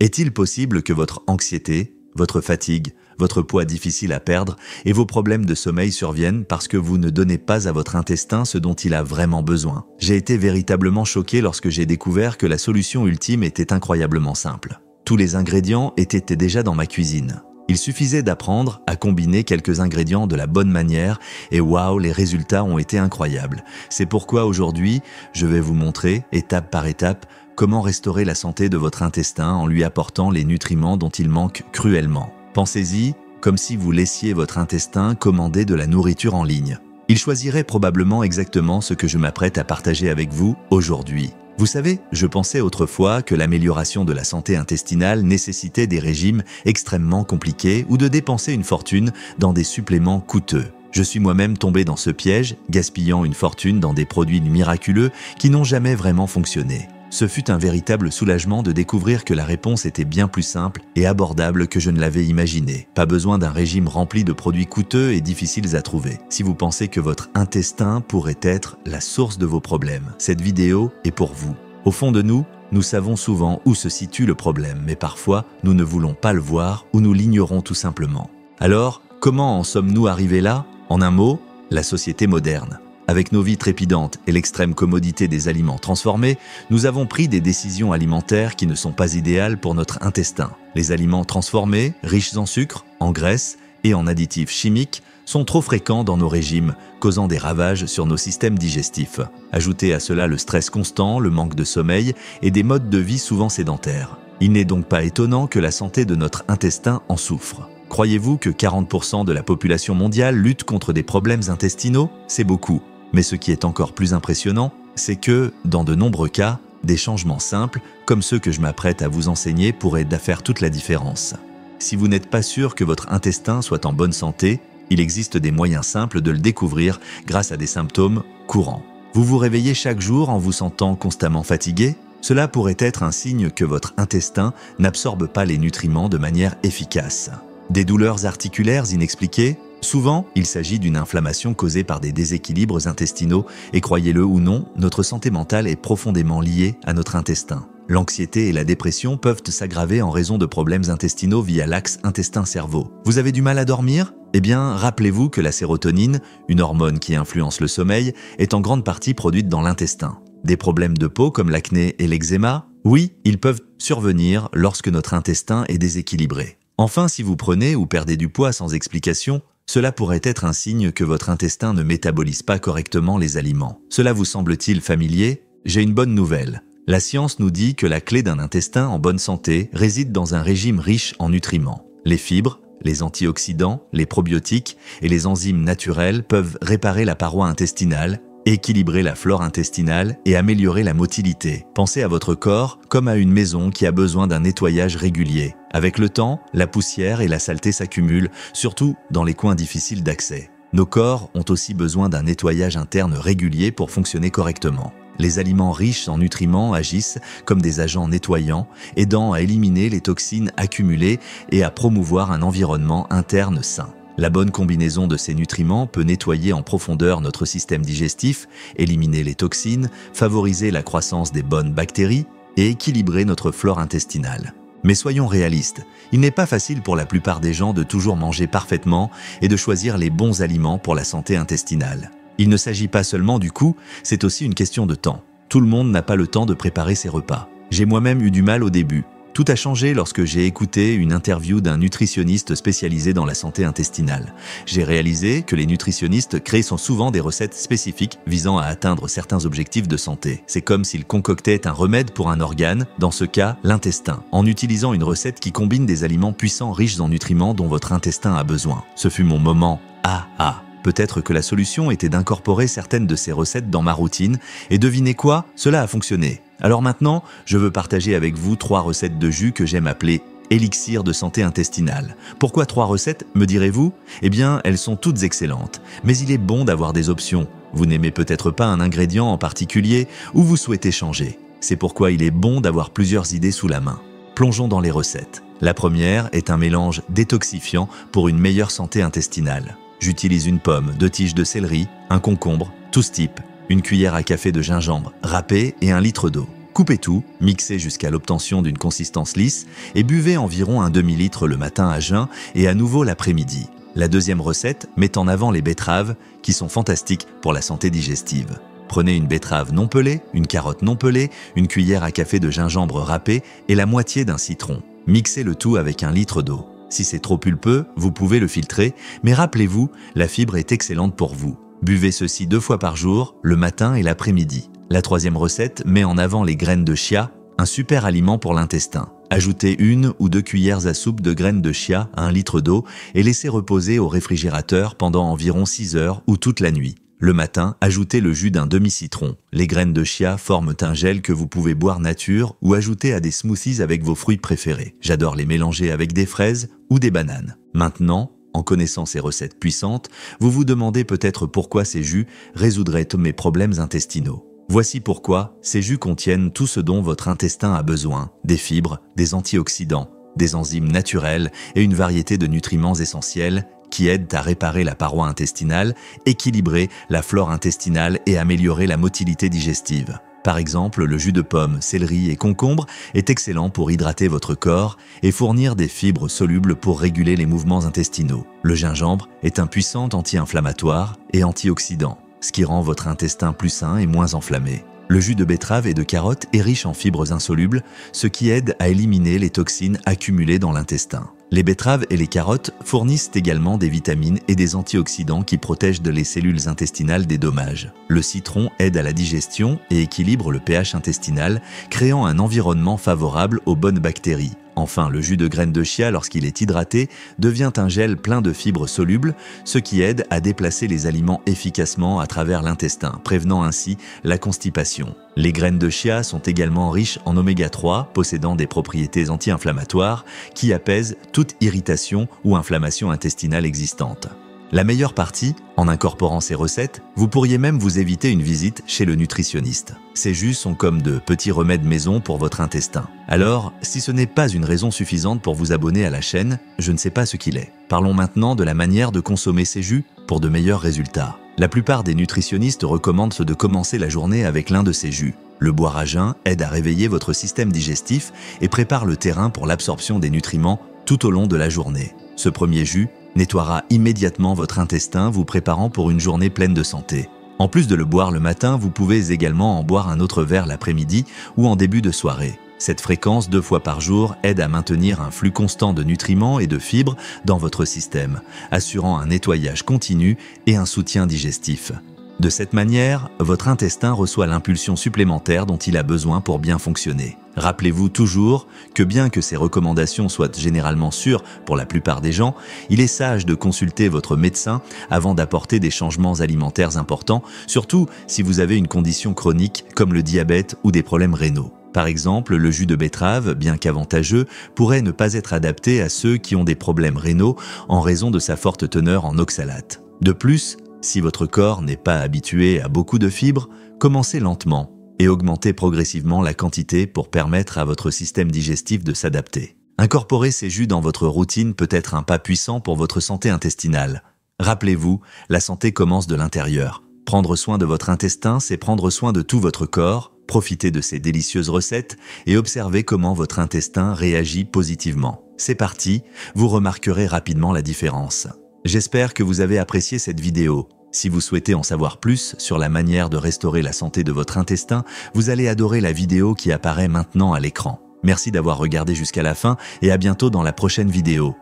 Est-il possible que votre anxiété, votre fatigue, votre poids difficile à perdre et vos problèmes de sommeil surviennent parce que vous ne donnez pas à votre intestin ce dont il a vraiment besoin? J'ai été véritablement choqué lorsque j'ai découvert que la solution ultime était incroyablement simple. Tous les ingrédients étaient déjà dans ma cuisine. Il suffisait d'apprendre à combiner quelques ingrédients de la bonne manière et waouh, les résultats ont été incroyables. C'est pourquoi aujourd'hui, je vais vous montrer, étape par étape, comment restaurer la santé de votre intestin en lui apportant les nutriments dont il manque cruellement. Pensez-y comme si vous laissiez votre intestin commander de la nourriture en ligne. Il choisirait probablement exactement ce que je m'apprête à partager avec vous aujourd'hui. Vous savez, je pensais autrefois que l'amélioration de la santé intestinale nécessitait des régimes extrêmement compliqués ou de dépenser une fortune dans des suppléments coûteux. Je suis moi-même tombé dans ce piège, gaspillant une fortune dans des produits miraculeux qui n'ont jamais vraiment fonctionné. Ce fut un véritable soulagement de découvrir que la réponse était bien plus simple et abordable que je ne l'avais imaginé. Pas besoin d'un régime rempli de produits coûteux et difficiles à trouver. Si vous pensez que votre intestin pourrait être la source de vos problèmes, cette vidéo est pour vous. Au fond de nous, nous savons souvent où se situe le problème, mais parfois, nous ne voulons pas le voir ou nous l'ignorons tout simplement. Alors, comment en sommes-nous arrivés là? En un mot, la société moderne. Avec nos vies trépidantes et l'extrême commodité des aliments transformés, nous avons pris des décisions alimentaires qui ne sont pas idéales pour notre intestin. Les aliments transformés, riches en sucre, en graisse et en additifs chimiques, sont trop fréquents dans nos régimes, causant des ravages sur nos systèmes digestifs. Ajoutez à cela le stress constant, le manque de sommeil et des modes de vie souvent sédentaires. Il n'est donc pas étonnant que la santé de notre intestin en souffre. Croyez-vous que 40% de la population mondiale lutte contre des problèmes intestinaux? C'est beaucoup. Mais ce qui est encore plus impressionnant, c'est que, dans de nombreux cas, des changements simples, comme ceux que je m'apprête à vous enseigner, pourraient faire toute la différence. Si vous n'êtes pas sûr que votre intestin soit en bonne santé, il existe des moyens simples de le découvrir grâce à des symptômes courants. Vous vous réveillez chaque jour en vous sentant constamment fatigué? Cela pourrait être un signe que votre intestin n'absorbe pas les nutriments de manière efficace. Des douleurs articulaires inexpliquées? Souvent, il s'agit d'une inflammation causée par des déséquilibres intestinaux et croyez-le ou non, notre santé mentale est profondément liée à notre intestin. L'anxiété et la dépression peuvent s'aggraver en raison de problèmes intestinaux via l'axe intestin-cerveau. Vous avez du mal à dormir? Eh bien, rappelez-vous que la sérotonine, une hormone qui influence le sommeil, est en grande partie produite dans l'intestin. Des problèmes de peau comme l'acné et l'eczéma? Oui, ils peuvent survenir lorsque notre intestin est déséquilibré. Enfin, si vous prenez ou perdez du poids sans explication, cela pourrait être un signe que votre intestin ne métabolise pas correctement les aliments. Cela vous semble-t-il familier? J'ai une bonne nouvelle. La science nous dit que la clé d'un intestin en bonne santé réside dans un régime riche en nutriments. Les fibres, les antioxydants, les probiotiques et les enzymes naturelles peuvent réparer la paroi intestinale, équilibrer la flore intestinale et améliorer la motilité. Pensez à votre corps comme à une maison qui a besoin d'un nettoyage régulier. Avec le temps, la poussière et la saleté s'accumulent, surtout dans les coins difficiles d'accès. Nos corps ont aussi besoin d'un nettoyage interne régulier pour fonctionner correctement. Les aliments riches en nutriments agissent comme des agents nettoyants, aidant à éliminer les toxines accumulées et à promouvoir un environnement interne sain. La bonne combinaison de ces nutriments peut nettoyer en profondeur notre système digestif, éliminer les toxines, favoriser la croissance des bonnes bactéries et équilibrer notre flore intestinale. Mais soyons réalistes, il n'est pas facile pour la plupart des gens de toujours manger parfaitement et de choisir les bons aliments pour la santé intestinale. Il ne s'agit pas seulement du coût, c'est aussi une question de temps. Tout le monde n'a pas le temps de préparer ses repas. J'ai moi-même eu du mal au début. Tout a changé lorsque j'ai écouté une interview d'un nutritionniste spécialisé dans la santé intestinale. J'ai réalisé que les nutritionnistes créent souvent des recettes spécifiques visant à atteindre certains objectifs de santé. C'est comme s'ils concoctaient un remède pour un organe, dans ce cas l'intestin, en utilisant une recette qui combine des aliments puissants riches en nutriments dont votre intestin a besoin. Ce fut mon moment « Ah ». Peut-être que la solution était d'incorporer certaines de ces recettes dans ma routine, et devinez quoi? Cela a fonctionné. Alors maintenant, je veux partager avec vous 3 recettes de jus que j'aime appeler élixir de santé intestinale. Pourquoi 3 recettes, me direz-vous? Eh bien, elles sont toutes excellentes, mais il est bon d'avoir des options. Vous n'aimez peut-être pas un ingrédient en particulier ou vous souhaitez changer. C'est pourquoi il est bon d'avoir plusieurs idées sous la main. Plongeons dans les recettes. La première est un mélange détoxifiant pour une meilleure santé intestinale. J'utilise une pomme, 2 tiges de céleri, un concombre, tous types, une cuillère à café de gingembre râpé et 1 litre d'eau. Coupez tout, mixez jusqu'à l'obtention d'une consistance lisse et buvez environ un demi-litre le matin à jeun et à nouveau l'après-midi. La deuxième recette met en avant les betteraves qui sont fantastiques pour la santé digestive. Prenez une betterave non pelée, une carotte non pelée, une cuillère à café de gingembre râpé et la moitié d'un citron. Mixez le tout avec 1 litre d'eau. Si c'est trop pulpeux, vous pouvez le filtrer, mais rappelez-vous, la fibre est excellente pour vous. Buvez ceci 2 fois par jour, le matin et l'après-midi. La troisième recette met en avant les graines de chia, un super aliment pour l'intestin. Ajoutez 1 ou 2 cuillères à soupe de graines de chia à 1 litre d'eau et laissez reposer au réfrigérateur pendant environ 6 heures ou toute la nuit. Le matin, ajoutez le jus d'un demi-citron. Les graines de chia forment un gel que vous pouvez boire nature ou ajouter à des smoothies avec vos fruits préférés. J'adore les mélanger avec des fraises ou des bananes. Maintenant, en connaissant ces recettes puissantes, vous vous demandez peut-être pourquoi ces jus résoudraient tous mes problèmes intestinaux. Voici pourquoi ces jus contiennent tout ce dont votre intestin a besoin, des fibres, des antioxydants, des enzymes naturelles et une variété de nutriments essentiels qui aident à réparer la paroi intestinale, équilibrer la flore intestinale et améliorer la motilité digestive. Par exemple, le jus de pomme, céleri et concombre est excellent pour hydrater votre corps et fournir des fibres solubles pour réguler les mouvements intestinaux. Le gingembre est un puissant anti-inflammatoire et antioxydant, ce qui rend votre intestin plus sain et moins enflammé. Le jus de betterave et de carotte est riche en fibres insolubles, ce qui aide à éliminer les toxines accumulées dans l'intestin. Les betteraves et les carottes fournissent également des vitamines et des antioxydants qui protègent les cellules intestinales des dommages. Le citron aide à la digestion et équilibre le pH intestinal, créant un environnement favorable aux bonnes bactéries. Enfin, le jus de graines de chia, lorsqu'il est hydraté, devient un gel plein de fibres solubles, ce qui aide à déplacer les aliments efficacement à travers l'intestin, prévenant ainsi la constipation. Les graines de chia sont également riches en oméga 3, possédant des propriétés anti-inflammatoires qui apaisent toute irritation ou inflammation intestinale existante. La meilleure partie, en incorporant ces recettes, vous pourriez même vous éviter une visite chez le nutritionniste. Ces jus sont comme de petits remèdes maison pour votre intestin. Alors, si ce n'est pas une raison suffisante pour vous abonner à la chaîne, je ne sais pas ce qu'il est. Parlons maintenant de la manière de consommer ces jus pour de meilleurs résultats. La plupart des nutritionnistes recommandent de commencer la journée avec l'un de ces jus. Le boire à jeun aide à réveiller votre système digestif et prépare le terrain pour l'absorption des nutriments tout au long de la journée. Ce premier jus nettoiera immédiatement votre intestin, vous préparant pour une journée pleine de santé. En plus de le boire le matin, vous pouvez également en boire un autre verre l'après-midi ou en début de soirée. Cette fréquence 2 fois par jour aide à maintenir un flux constant de nutriments et de fibres dans votre système, assurant un nettoyage continu et un soutien digestif. De cette manière, votre intestin reçoit l'impulsion supplémentaire dont il a besoin pour bien fonctionner. Rappelez-vous toujours que bien que ces recommandations soient généralement sûres pour la plupart des gens, il est sage de consulter votre médecin avant d'apporter des changements alimentaires importants, surtout si vous avez une condition chronique comme le diabète ou des problèmes rénaux. Par exemple, le jus de betterave, bien qu'avantageux, pourrait ne pas être adapté à ceux qui ont des problèmes rénaux en raison de sa forte teneur en oxalate. De plus, si votre corps n'est pas habitué à beaucoup de fibres, commencez lentement et augmentez progressivement la quantité pour permettre à votre système digestif de s'adapter. Incorporer ces jus dans votre routine peut être un pas puissant pour votre santé intestinale. Rappelez-vous, la santé commence de l'intérieur. Prendre soin de votre intestin, c'est prendre soin de tout votre corps, profitez de ces délicieuses recettes et observez comment votre intestin réagit positivement. C'est parti, vous remarquerez rapidement la différence. J'espère que vous avez apprécié cette vidéo. Si vous souhaitez en savoir plus sur la manière de restaurer la santé de votre intestin, vous allez adorer la vidéo qui apparaît maintenant à l'écran. Merci d'avoir regardé jusqu'à la fin et à bientôt dans la prochaine vidéo.